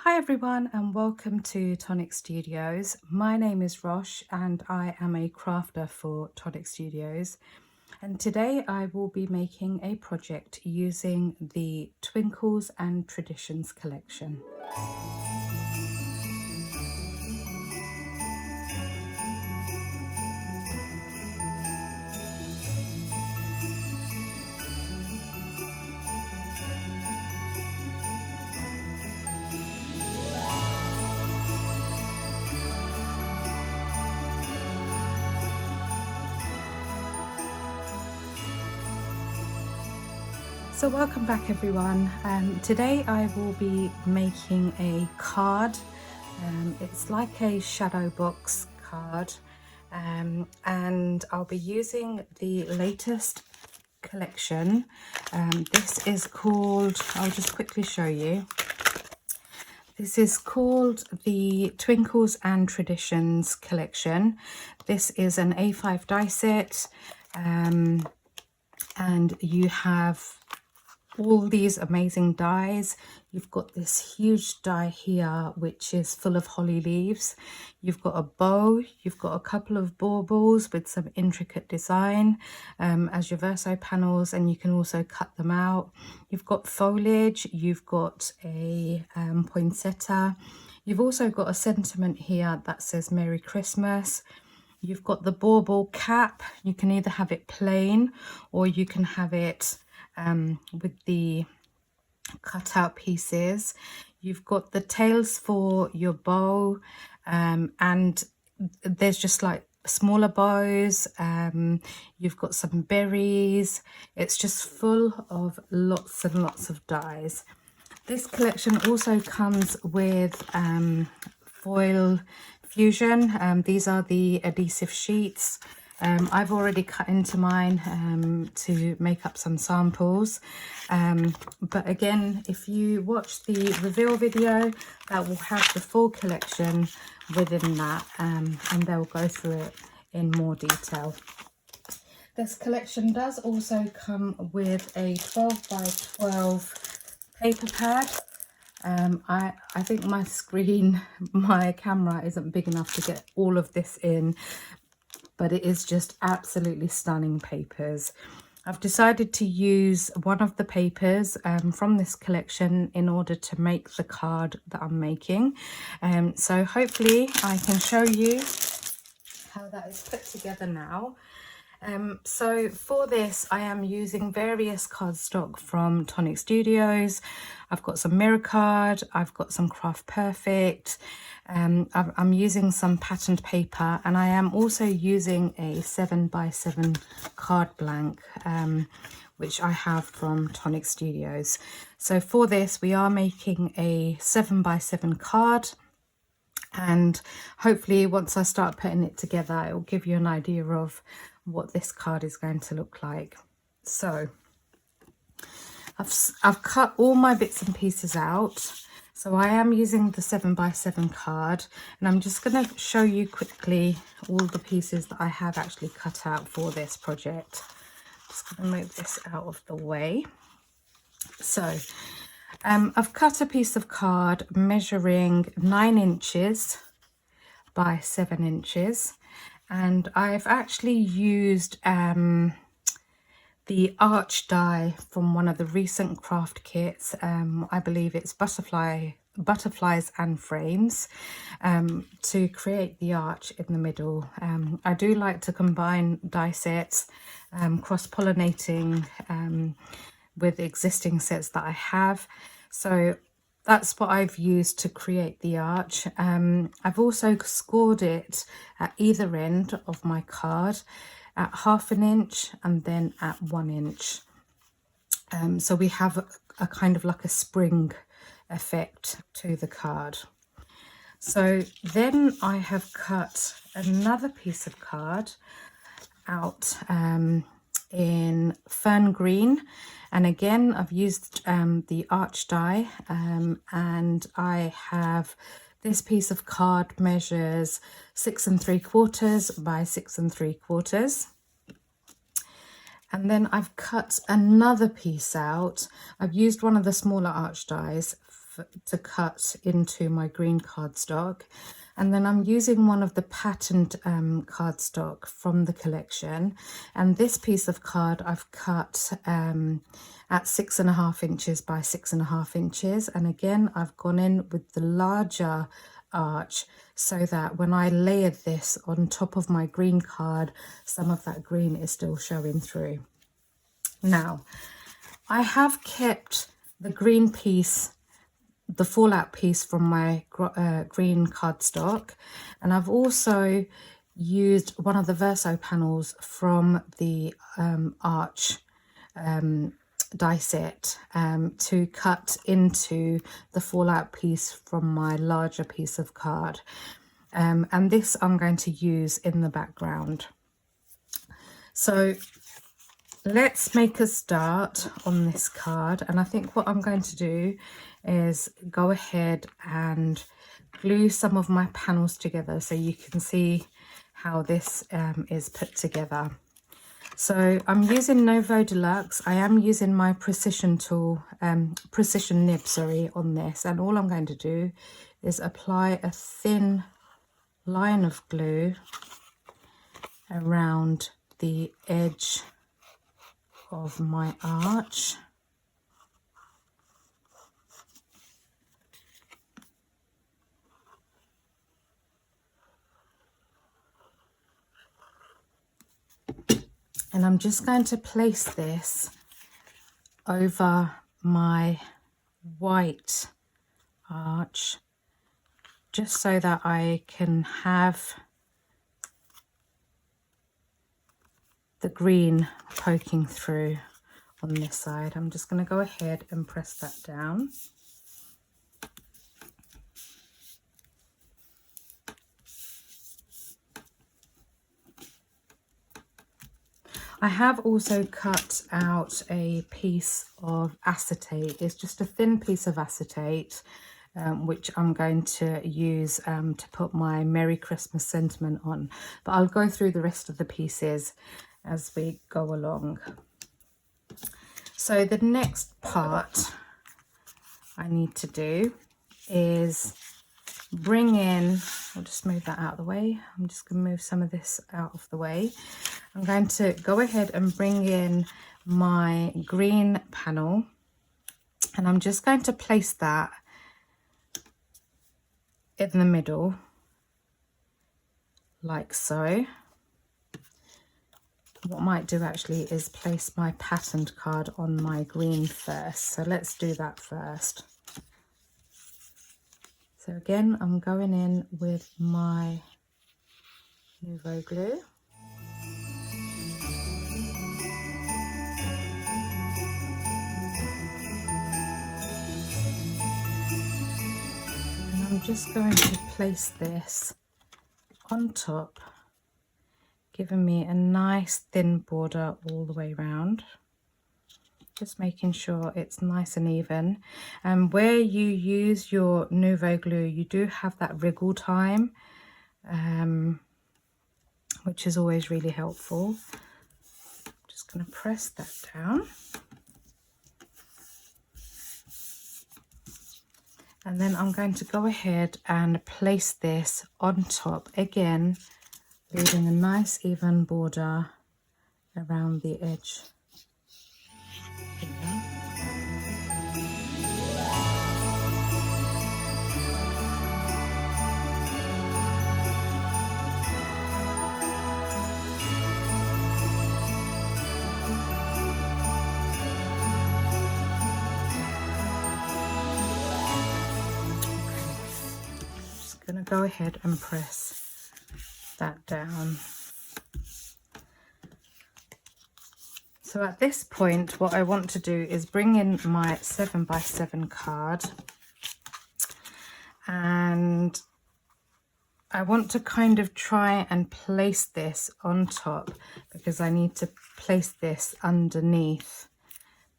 Hi everyone and welcome to Tonic Studios. My name is Rosh and I am a crafter for Tonic Studios, and today I will be making a project using the Twinkles and Traditions collection. So welcome back everyone. Today I will be making a card. It's like a shadow box card, and I'll be using the latest collection. This is called, I'll just quickly show you. This is called the Twinkles and Traditions collection. This is an A5 die set, and you have all these amazing dies. You've got this huge die here which is full of holly leaves. You've got a bow, you've got a couple of baubles with some intricate design as your verso panels, and you can also cut them out. You've got foliage, you've got a poinsettia, you've also got a sentiment here that says Merry Christmas. You've got the bauble cap. You can either have it plain or you can have it with the cutout pieces. You've got the tails for your bow, and there's just like smaller bows. You've got some berries. It's just full of lots and lots of dies. This collection also comes with Foil Fusion. These are the adhesive sheets. I've already cut into mine to make up some samples, but again, if you watch the reveal video, that will have the full collection within that, and they'll go through it in more detail. This collection does also come with a 12 by 12 paper pad. I think my camera isn't big enough to get all of this in, but it is just absolutely stunning papers. I've decided to use one of the papers from this collection in order to make the card that I'm making. So hopefully I can show you how that is put together now. So for this, I am using various cardstock from Tonic Studios. I've got some mirror card, I've got some Craft Perfect, I'm using some patterned paper, and I am also using a 7x7 card blank, which I have from Tonic Studios. So for this, we are making a 7x7 card. And hopefully once I start putting it together, it will give you an idea of what this card is going to look like. So I've cut all my bits and pieces out. So I am using the 7x7 card, and I'm just going to show you quickly all the pieces that I have actually cut out for this project. Just going to move this out of the way. So I've cut a piece of card measuring 9 inches by 7 inches, and I've actually used the arch die from one of the recent craft kits. I believe it's butterflies and frames, to create the arch in the middle. I do like to combine die sets, cross-pollinating with existing sets that I have. So that's what I've used to create the arch. I've also scored it at either end of my card at 1/2 inch and then at 1 inch. So we have a kind of like a spring effect to the card. So then I have cut another piece of card out in fern green, and again I've used the arch die, and I have this piece of card measures 6 3/4 by 6 3/4, and then I've cut another piece out. I've used one of the smaller arch dies to cut into my green cardstock. And then I'm using one of the patterned cardstock from the collection. And this piece of card I've cut at 6.5 inches by 6.5 inches. And again, I've gone in with the larger arch so that when I layered this on top of my green card, some of that green is still showing through. Now, I have kept the green piece, the fallout piece from my green cardstock, and I've also used one of the verso panels from the arch die set to cut into the fallout piece from my larger piece of card, and this I'm going to use in the background. So let's make a start on this card, and I think what I'm going to do is go ahead and glue some of my panels together so you can see how this is put together. So I'm using Novo Deluxe. I am using my precision tool, precision nib, sorry, on this, and all I'm going to do is apply a thin line of glue around the edge of my arch. And I'm just going to place this over my white arch, just so that I can have the green poking through on this side. I'm just going to go ahead and press that down. I have also cut out a piece of acetate. It's just a thin piece of acetate, which I'm going to use to put my Merry Christmas sentiment on. But I'll go through the rest of the pieces as we go along. So the next part I need to do is bring in, I'll just move that out of the way. I'm just going to move some of this out of the way. I'm going to go ahead and bring in my green panel, and I'm just going to place that in the middle like so. What I might do actually is place my patterned card on my green first. So let's do that first. So again, I'm going in with my Nouveau glue. And I'm just going to place this on top, giving me a nice thin border all the way around. Just making sure it's nice and even. And where you use your Nouveau glue, you do have that wriggle time, which is always really helpful. Just going to press that down. And then I'm going to go ahead and place this on top again, leaving a nice even border around the edge. Going to go ahead and press that down. So at this point, what I want to do is bring in my 7x7 card, and I want to kind of try and place this on top, because I need to place this underneath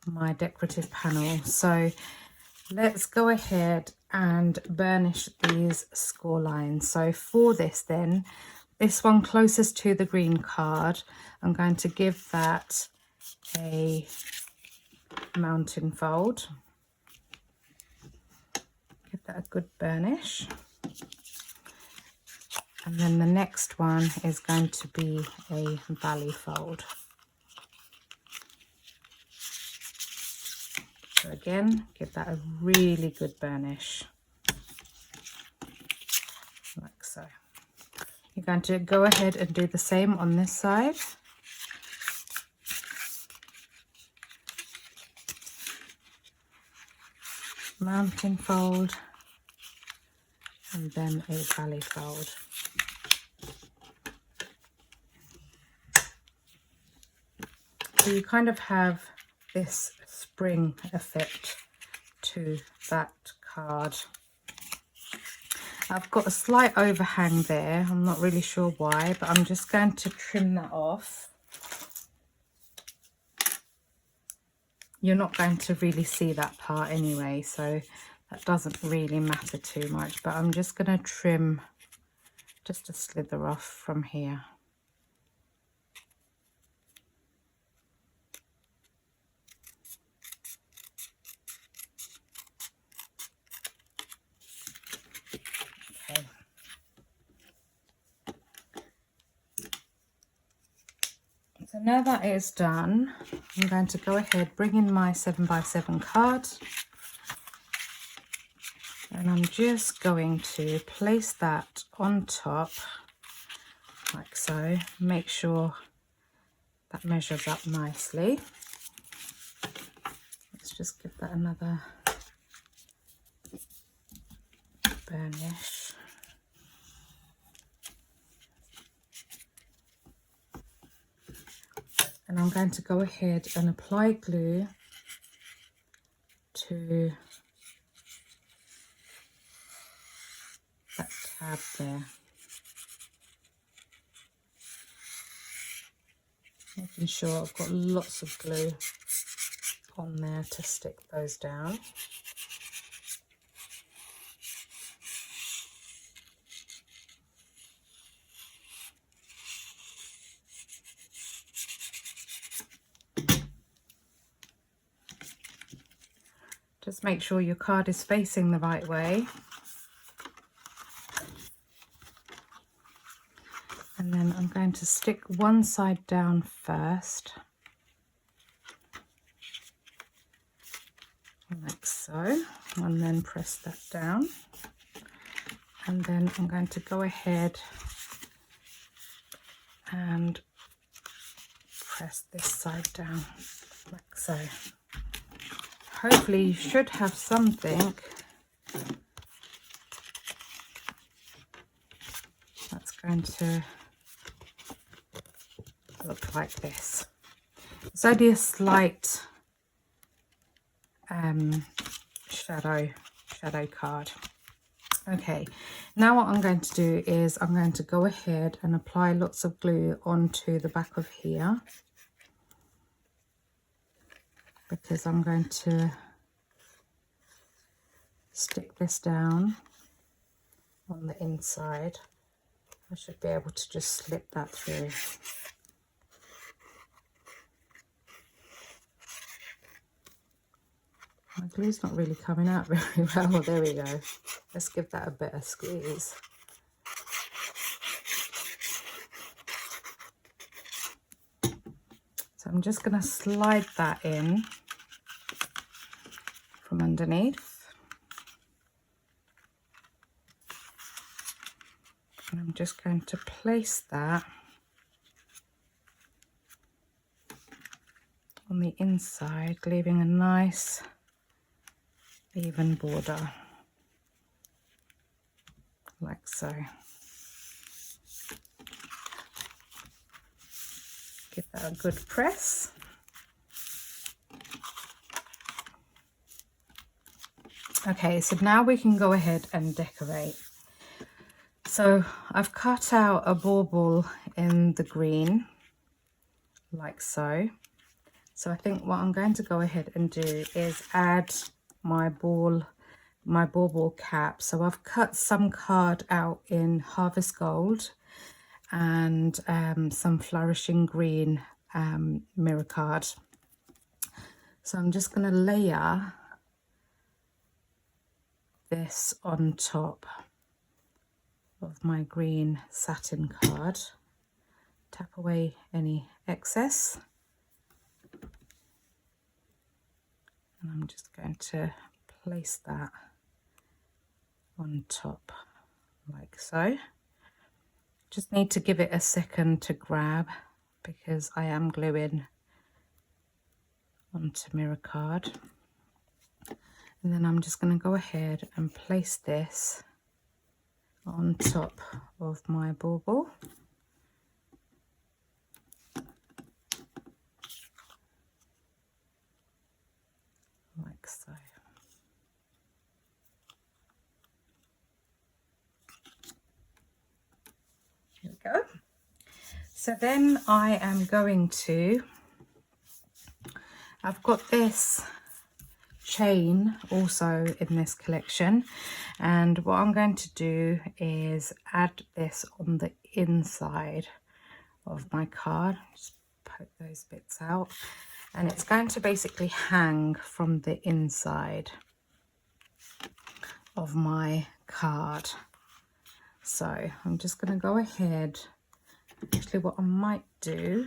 my decorative panel. So let's go ahead and burnish these score lines. So for this then, this one closest to the green card, I'm going to give that a mountain fold. that a good burnish. And then the next one is going to be a valley fold. So again, give that a really good burnish, like so. You're going to go ahead and do the same on this side. Mountain fold, and then a valley fold. So you kind of have this spring effect to that card. I've got a slight overhang there. I'm not really sure why, but I'm just going to trim that off. You're not going to really see that part anyway, so that doesn't really matter too much, but I'm just going to trim just a slither off from here. Okay. So now that it's done, I'm going to go ahead, bring in my 7x7 card, and I'm just going to place that on top like so. Make sure that measures up nicely. Let's just give that another burnish. And I'm going to go ahead and apply glue to that tab there. Making sure I've got lots of glue on there to stick those down. Just make sure your card is facing the right way. And then I'm going to stick one side down first, like so, and then press that down. And then I'm going to go ahead and press this side down, like so. Hopefully you should have something that's going to look like this. It's only a slight shadow card. Okay, now what I'm going to do is I'm going to go ahead and apply lots of glue onto the back of here, because I'm going to stick this down on the inside. I should be able to just slip that through. My glue's not really coming out very well. There we go. Let's give that a better squeeze. So I'm just going to slide that in from underneath. And I'm just going to place that on the inside, leaving a nice even border, like so. Give that a good press. Okay, so now we can go ahead and decorate. So I've cut out a bauble in the green, like so. So I think what I'm going to go ahead and do is add my bauble cap. So I've cut some card out in Harvest Gold and some Flourishing Green mirror card. So I'm just going to layer this on top of my green satin card. Tap away any excess. And I'm just going to place that on top like so. Just need to give it a second to grab because I am gluing onto mirror card. And then I'm just going to go ahead and place this on top of my bauble. Like so. Here we go. So then I am going to, I've got this chain also in this collection, and what I'm going to do is add this on the inside of my card. Just poke those bits out, and it's going to basically hang from the inside of my card. So I'm just going to go ahead. Actually, what I might do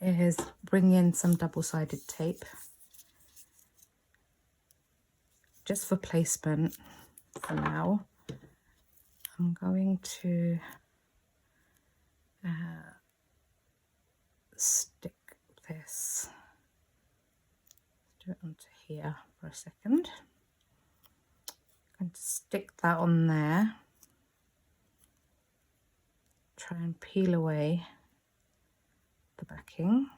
is bring in some double-sided tape just for placement for now. I'm going to stick this, do it onto here for a second. I'm going to stick that on there. Try and peel away the backing.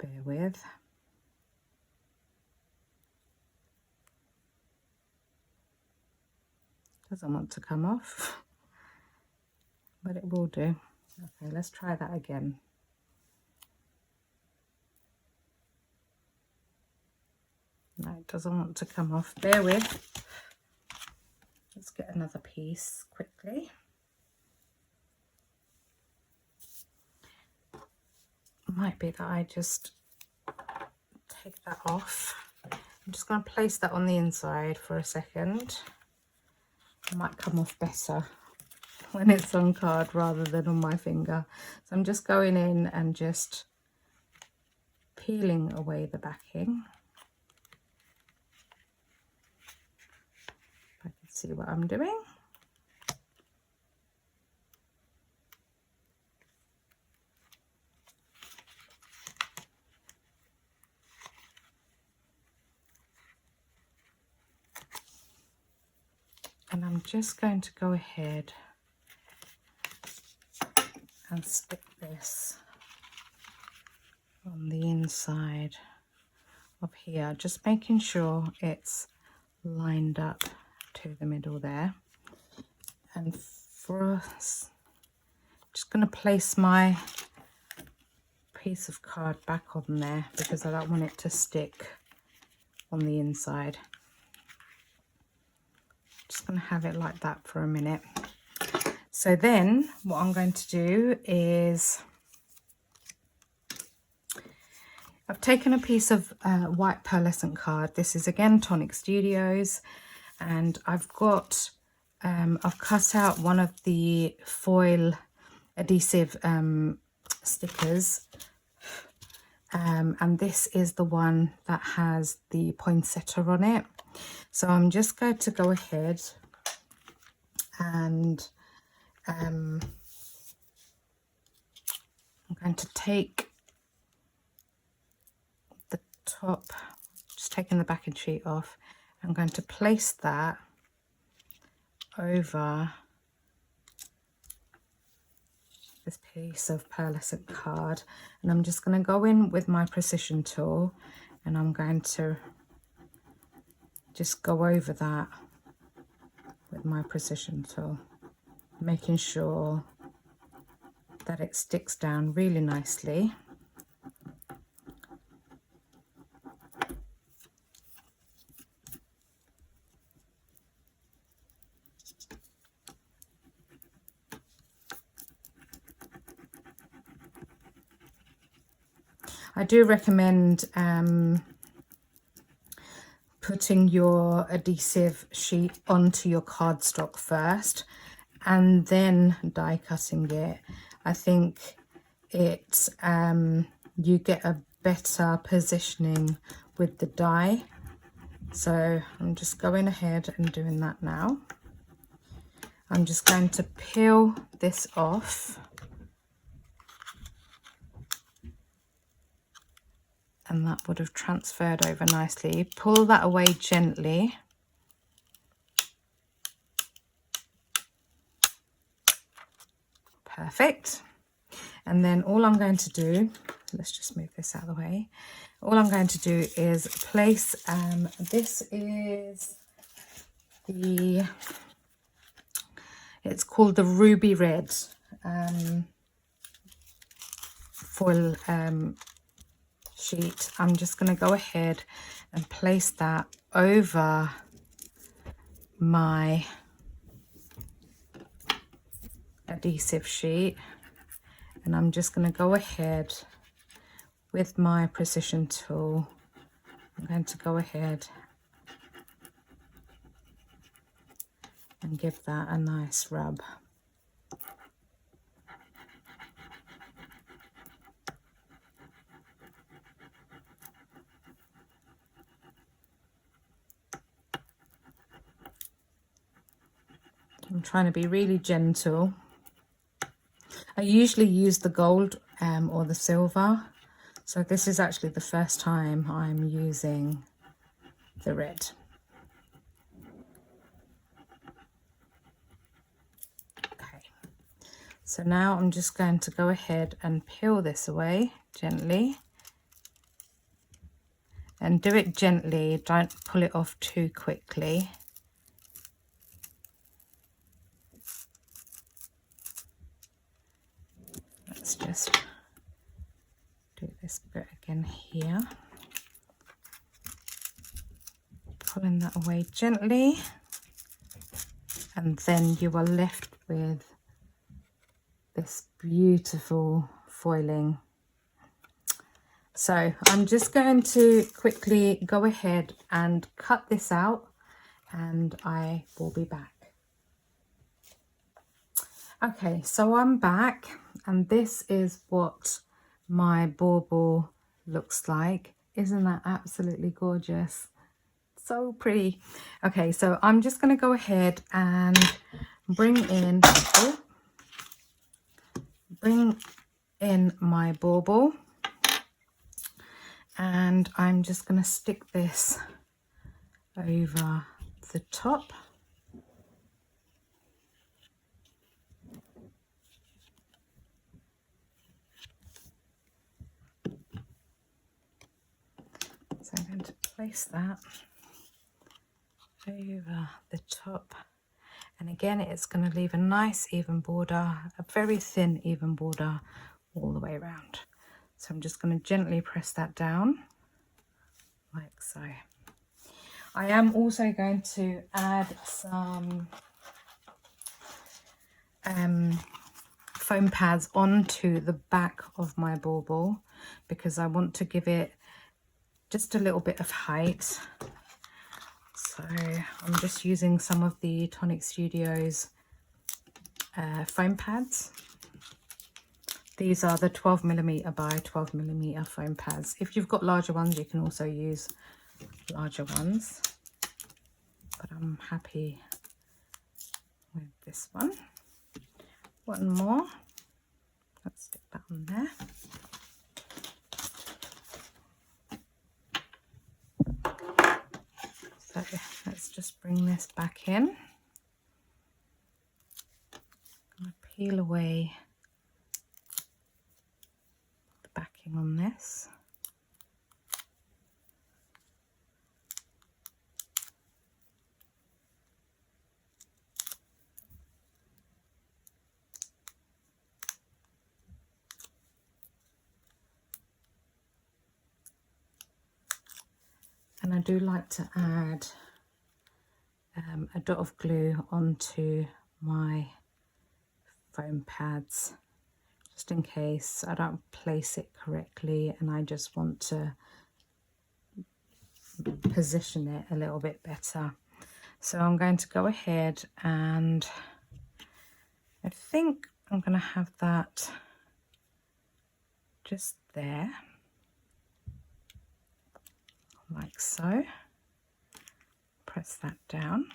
Bear with. Doesn't want to come off, but it will do. Okay, let's try that again. No, it doesn't want to come off. Bear with. Let's get another piece quickly. Might be that I just take that off. I'm just going to place that on the inside for a second. It might come off better when it's on card rather than on my finger. So I'm just going in and just peeling away the backing. If I can see what I'm doing. And I'm just going to go ahead and stick this on the inside of here, just making sure it's lined up to the middle there. And for us, just going to place my piece of card back on there because I don't want it to stick on the inside. Just going to have it like that for a minute. So then what I'm going to do is I've taken a piece of white pearlescent card. This is again Tonic Studios, and I've got I've cut out one of the foil adhesive stickers, and this is the one that has the poinsettia on it. So I'm just going to go ahead and I'm going to take the top, just taking the backing sheet off. I'm going to place that over this piece of pearlescent card, and I'm just going to go in with my precision tool and I'm going to just go over that with my precision tool, making sure that it sticks down really nicely. I do recommend putting your adhesive sheet onto your cardstock first and then die cutting it. I think it you get a better positioning with the die. So I'm just going ahead and doing that now. I'm just going to peel this off, and that would have transferred over nicely. Pull that away gently. Perfect. And then all I'm going to do, let's just move this out of the way. All I'm going to do is place, this is it's called the Ruby Red foil sheet. I'm just going to go ahead and place that over my adhesive sheet, and I'm just going to go ahead with my precision tool. I'm going to go ahead and give that a nice rub. I'm trying to be really gentle. I usually use the gold or the silver, so this is actually the first time I'm using the red. Okay, so now I'm just going to go ahead and peel this away gently. And do it gently, don't pull it off too quickly. Let's just do this bit again here. Pulling that away gently, and then you are left with this beautiful foiling. So I'm just going to quickly go ahead and cut this out, and I will be back. Okay, so I'm back, and this is what my bauble looks like. Isn't that absolutely gorgeous? So pretty. Okay, so I'm just going to go ahead and bring in my bauble, and I'm just going to stick this over the top. So I'm going to place that over the top, and again it's going to leave a nice even border, a very thin even border all the way around. So I'm just going to gently press that down like so. I am also going to add some foam pads onto the back of my bauble because I want to give it just a little bit of height. So I'm just using some of the Tonic Studios foam pads. These are the 12mm by 12mm foam pads. If you've got larger ones, you can also use larger ones, but I'm happy with this one. One more. Let's stick that on there. So let's just bring this back in. I'm going to peel away the backing on this. And I do like to add a dot of glue onto my foam pads, just in case I don't place it correctly and I just want to position it a little bit better. So I'm going to go ahead and I think I'm going to have that just there, like so. Press that down.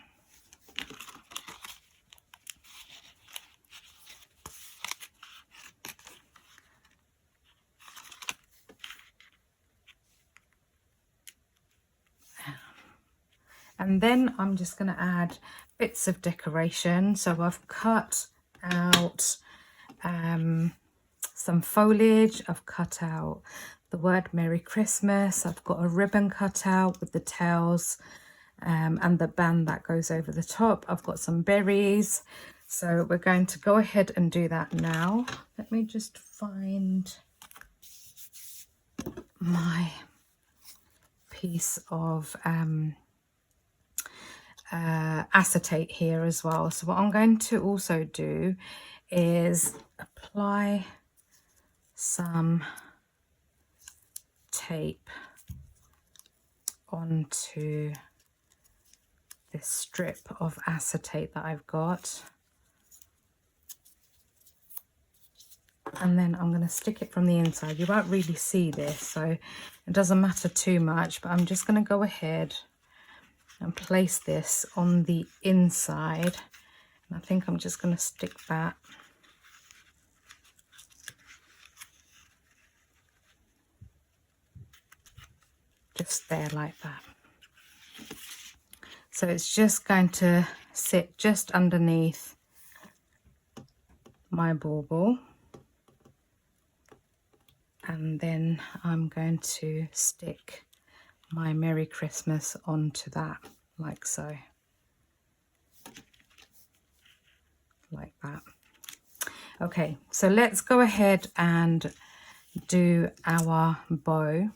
And then I'm just going to add bits of decoration. So I've cut out some foliage. I've cut out the word Merry Christmas. I've got a ribbon cut out with the tails and the band that goes over the top. I've got some berries. So we're going to go ahead and do that now. Let me just find my piece of acetate here as well. So what I'm going to also do is apply some tape onto this strip of acetate that I've got, and then I'm going to stick it from the inside. You won't really see this, so it doesn't matter too much, but I'm just going to go ahead and place this on the inside, and I think I'm just going to stick that just there like that. So it's just going to sit just underneath my bauble, and then I'm going to stick my Merry Christmas onto that, like so, like that. Okay, so let's go ahead and do our bow.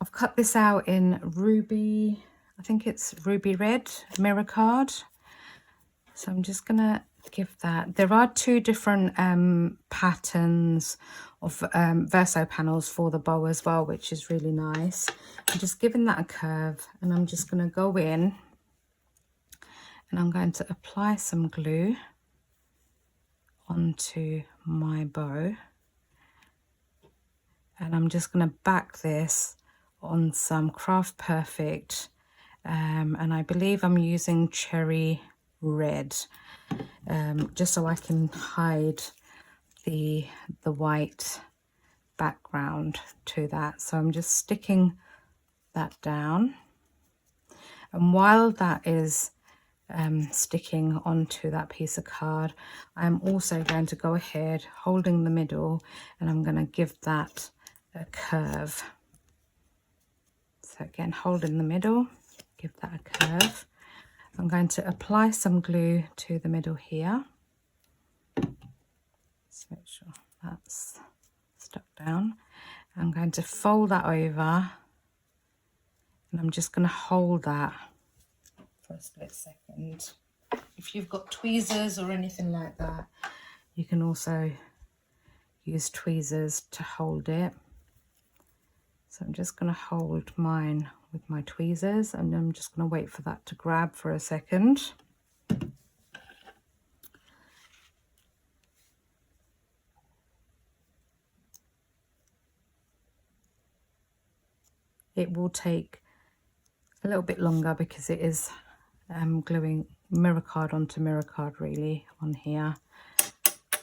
I've cut this out in ruby, I think it's ruby red mirror card. So I'm just gonna give that. There are two different patterns of verso panels for the bow as well, which is really nice. I'm just giving that a curve, and I'm just going to go in and I'm going to apply some glue onto my bow, and I'm just going to back this on some Craft Perfect, and I believe I'm using cherry red, just so I can hide the white background to that. So I'm just sticking that down, and while that is sticking onto that piece of card, I'm also going to go ahead holding the middle, and I'm going to give that a curve. So again, holding the middle, give that a curve. I'm going to apply some glue to the middle here. Let's make sure that's stuck down. I'm going to fold that over, and I'm just going to hold that for a split second. If you've got tweezers or anything like that, you can also use tweezers to hold it. So I'm just going to hold mine with my tweezers, and I'm just going to wait for that to grab for a second. It will take a little bit longer because it is gluing mirror card onto mirror card really on here.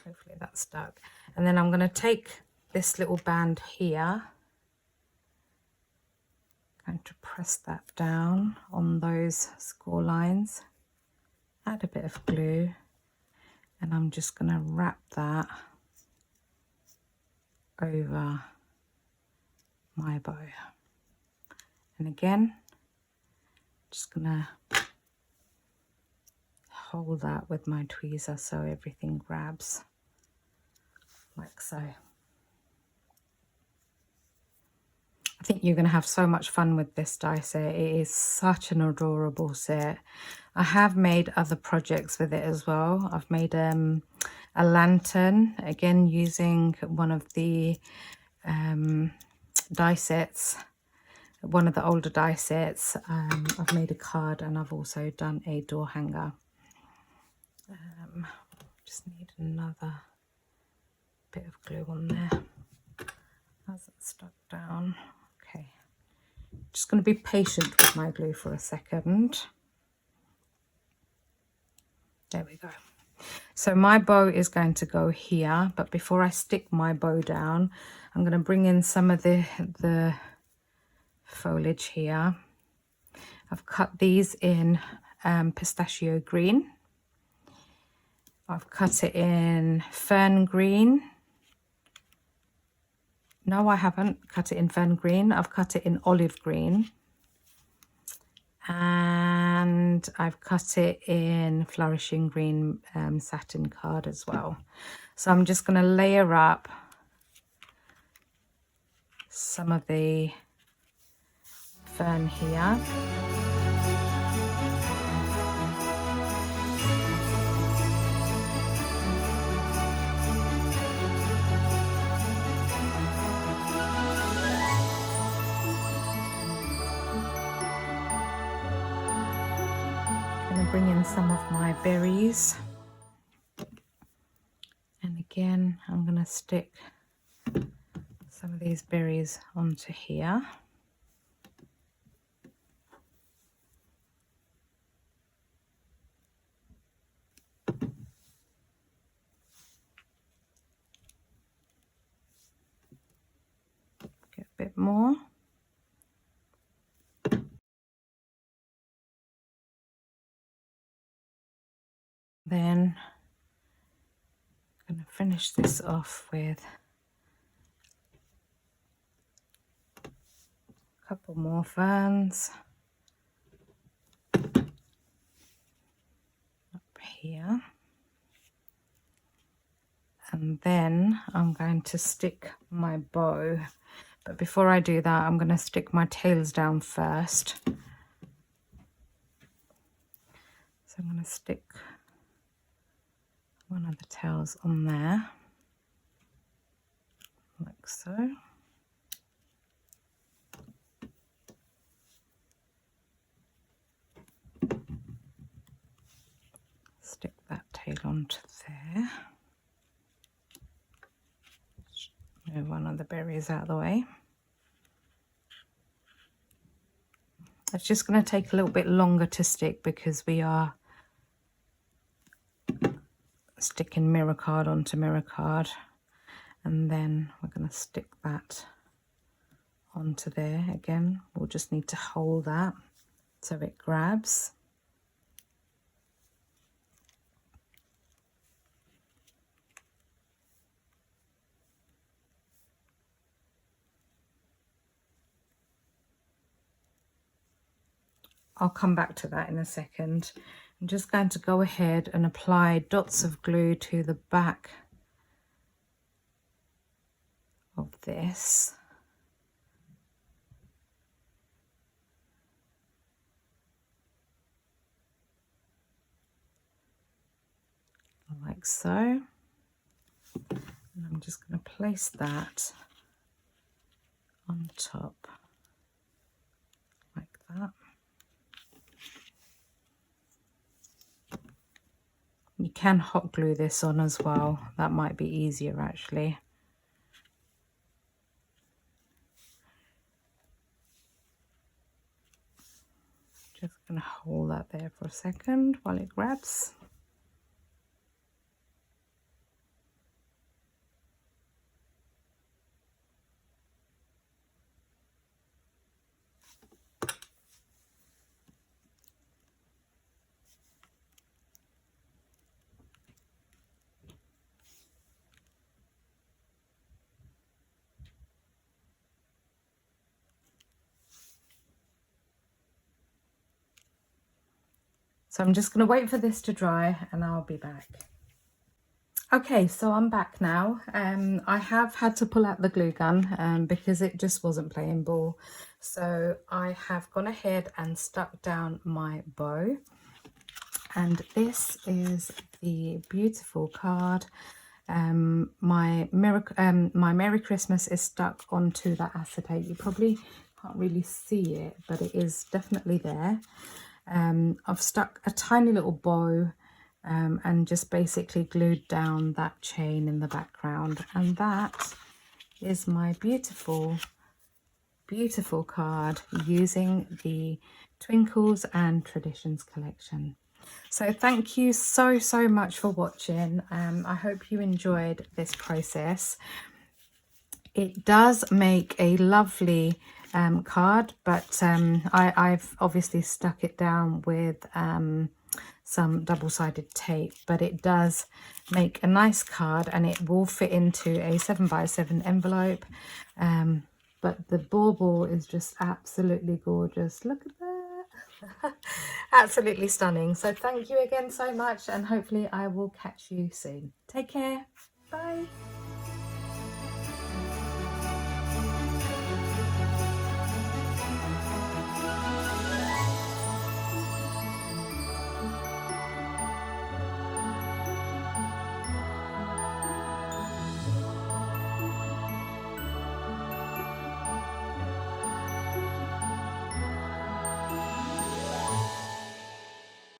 Hopefully that's stuck. And then I'm going to take this little band here, going to press that down on those score lines, add a bit of glue, and I'm just going to wrap that over my bow. And again, just gonna hold that with my tweezer so everything grabs like so. I think you're gonna have so much fun with this die set. It is such an adorable set. I have made other projects with it as well. I've made a a lantern, again using one of the die sets, one of the older die sets. I've made a card and I've also done a door hanger. Just need another bit of glue on there. Hasn't stuck down. Okay, just going to be patient with my glue for a second. There we go. So my bow is going to go here, but before I stick my bow down, I'm going to bring in some of the foliage here. I've cut these in pistachio green. I've cut it in fern green. No, I haven't cut it in fern green. I've cut it in olive green. And I've cut it in flourishing green satin card as well. So I'm just going to layer up some of the fern here. Bring in some of my berries, and again I'm going to stick some of these berries onto here. Get a bit more. Then I'm going to finish this off with a couple more ferns up here. And then I'm going to stick my bow. But before I do that, I'm going to stick my tails down first. So I'm going to stick one of the tails on there, like so. Stick that tail onto there. Move one of the berries out of the way. It's just going to take a little bit longer to stick because we are sticking mirror card onto mirror card, and then we're going to stick that onto there. Again, we'll just need to hold that so it grabs. I'll come back to that in a second. I'm just going to go ahead and apply dots of glue to the back of this. Like so. And I'm just going to place that on top like that. You can hot glue this on as well. That might be easier actually. Just going to hold that there for a second while it grabs. So I'm just going to wait for this to dry and I'll be back. Okay, so I'm back now. I have had to pull out the glue gun because it just wasn't playing ball. So I have gone ahead and stuck down my bow. and this is the beautiful card. My Merry Christmas is stuck onto that acetate. You probably can't really see it, but it is definitely there. I've stuck a tiny little bow and just basically glued down that chain in the background, and that is my beautiful card using the Twinkles and Traditions collection. So thank you so much for watching. I hope you enjoyed this process. It does make a lovely card, but I've obviously stuck it down with some double-sided tape, but it does make a nice card, and it will fit into a 7x7 envelope. But the bauble is just absolutely gorgeous. Look at that. Absolutely stunning. So thank you again so much, and hopefully I will catch you soon. Take care. Bye.